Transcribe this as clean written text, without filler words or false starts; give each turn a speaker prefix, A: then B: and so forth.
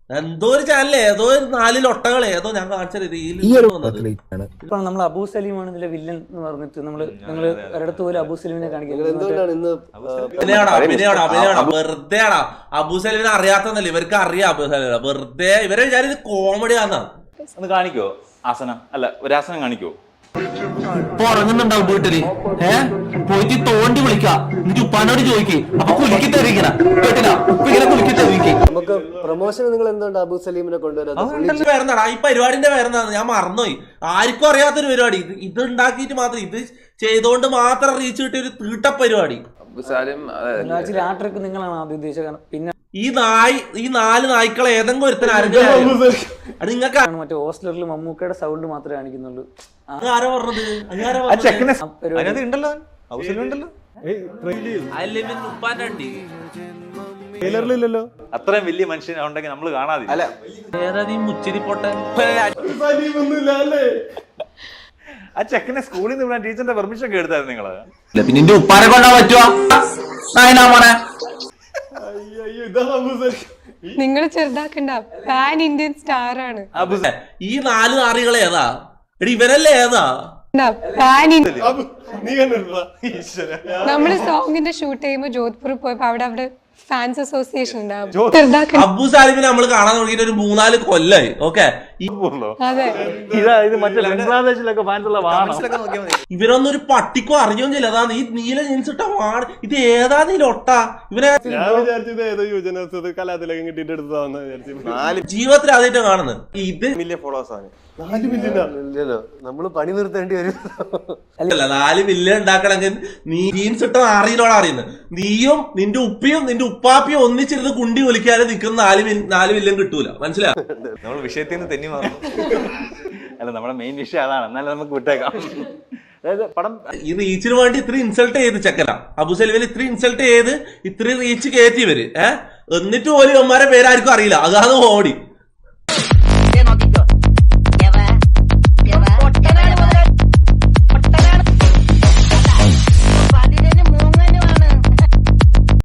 A: എന്തോ ഒരു ചാനൽ ഏതോ 4 ലൊട്ടകൾ ഏതോ ഞാൻ കാണിച്ച രീതിയിൽ
B: ഇപ്പൊ നമ്മൾ അബൂ സലീമാണ് ഇതിലെ വില്ലൻ എന്ന് പറഞ്ഞിട്ട് നമ്മള് ഒരിടത്ത് പോലും അബൂ സലീമിനെ
A: വെറുതെയാടാ അബൂ സലീമിനെ അറിയാത്തന്നല്ലേ ഇവർക്ക് അറിയാം. അബൂ സലീമിനെ വെറുതെ ഇവരെ വിചാരിച്ച് കോമഡി ആണെന്നാണ്.
C: ഒന്ന് കാണിക്കോ ആസനം? അല്ല ഒരാസനം കാണിക്കോ?
D: ഉറങ്ങുന്നുണ്ടാവും വീട്ടില്. പോയിട്ട് തോണ്ടി വിളിക്ക, എന്നിട്ട് ഉപ്പാനോട് ചോദിക്കേ, അപ്പൊ കുലുക്കി തരിക്കണ കേട്ടില്ല, ഉപ്പ് ഇങ്ങനെ കുലുക്കി തരിക്കേ.
E: നമുക്ക് പ്രൊമോഷൻ നിങ്ങൾ എന്തുകൊണ്ട് അബൂ സലീമിനെ കൊണ്ടുവരാം?
A: പേരെന്താടാ ഈ പരിപാടിന്റെ പേരെന്താന്ന് ഞാൻ മറന്നുപോയി. ആർക്കും അറിയാത്തൊരു പരിപാടി. ഇത് ഉണ്ടാക്കിയിട്ട് മാത്രം, ഇത് ചെയ്തോണ്ട് മാത്രം റീച്ച് കിട്ടിയ ഒരു തീട്ട പരിപാടി.
B: നിങ്ങളാണ് ആദ്യം ഉദ്ദേശിച്ചത്. പിന്നെ
A: ഈ 4 നായ്ക്കളെ ഏതെങ്കിലും ഒരുത്തൻ ആരെങ്കിലും നിങ്ങൾക്ക്
B: മറ്റേ ഹോസ്റ്റലിൽ മമ്മൂക്കയുടെ സൗണ്ട് മാത്രമേ കാണിക്കുന്നുള്ളൂ.
A: ആരാ പറഞ്ഞത്?
C: അത്രയും വലിയ മനുഷ്യനുണ്ടെങ്കിൽ നമ്മള് കാണാതെ.
A: ഏതാ ഈ മുച്ചിരി പൊട്ടൻ?
C: ആ ചെക്കനെ സ്കൂളിൽ നിന്ന് ടീച്ചറിന്റെ പെർമിഷൻ ഒക്കെ എടുത്തായിരുന്നു നിങ്ങള്?
D: പിന്നെ നിന്റെ ഉപ്പാനെ കൊണ്ടാ പറ്റുവാ?
F: നിങ്ങൾ ചെറുതാക്കണ്ട, പാൻ ഇന്ത്യൻ സ്റ്റാർ ആണ്.
A: ഈ 4 നാറികളെ ഏതാ? ഇവരല്ലേ ഏതാ?
F: നമ്മള് സോങ്ങിന്റെ ഷൂട്ട് ചെയ്യുമ്പോ ജോധ്പൂർ പോയപ്പോ അവിടെ ഫാൻസ് അസോസിയേഷൻ ഉണ്ടാവും.
A: അബൂ സാലിമിനെ നമ്മൾ കാണാൻ തുടങ്ങിയിട്ട് ഒരു 3-4 കൊല്ലായി. ഓക്കെ,
F: അതെ,
C: ബംഗ്ലാദേശിലൊക്കെ ഫാൻസുള്ള
A: ഇവരൊന്നും ഒരു പട്ടിക്കോ അറിയോ ചെയ്യില്ല. അതാണ് ഈ നീല ജീൻസ് ഇട്ട വാട്. ഇത് ഏതാ നീലൊട്ട? ഇവരെ ജീവിതത്തിൽ ആദ്യമായിട്ട് കാണുന്നത്. ഇത്
E: നമ്മള് പണി നിർത്തേണ്ടി വരും.
A: അല്ല, 4 മില്യൺ ഉണ്ടാക്കണമെങ്കിൽ നീ ജീൻസ് ഇട്ട അറിയില്ലോടാ അറിയുന്നത്. നീയും നിന്റെ ഉപ്പയും നിന്റെ ഉപ്പാപ്പിയും ഒന്നിച്ചിരുന്ന് കുണ്ടി ഒലിക്കാതെ നിൽക്കുന്ന 4 മില്യൺ കിട്ടൂല. മനസ്സിലായോ?
C: നമ്മൾ വിഷയത്തിൽ നിന്ന് തെന്നി മാറും. അല്ല, നമ്മുടെ മെയിൻ വിഷയം അതാണ്. എന്നാലും നമുക്ക് വിട്ടേക്കാം. അതായത് പടം
A: ഈ റീച്ചിന് വേണ്ടി ഇത്ര ഇൻസൾട്ട് ചെയ്ത് ചെക്കന അബൂ സലീമിനെ ഇത്ര ഇൻസൾട്ട് ചെയ്ത് ഇത്ര റീച്ച് കയറ്റി ഇവര്. എന്നിട്ട് പോലും ഇവന്മാരെ പേരാർക്കും അറിയില്ല. അതാണ് ഓടി.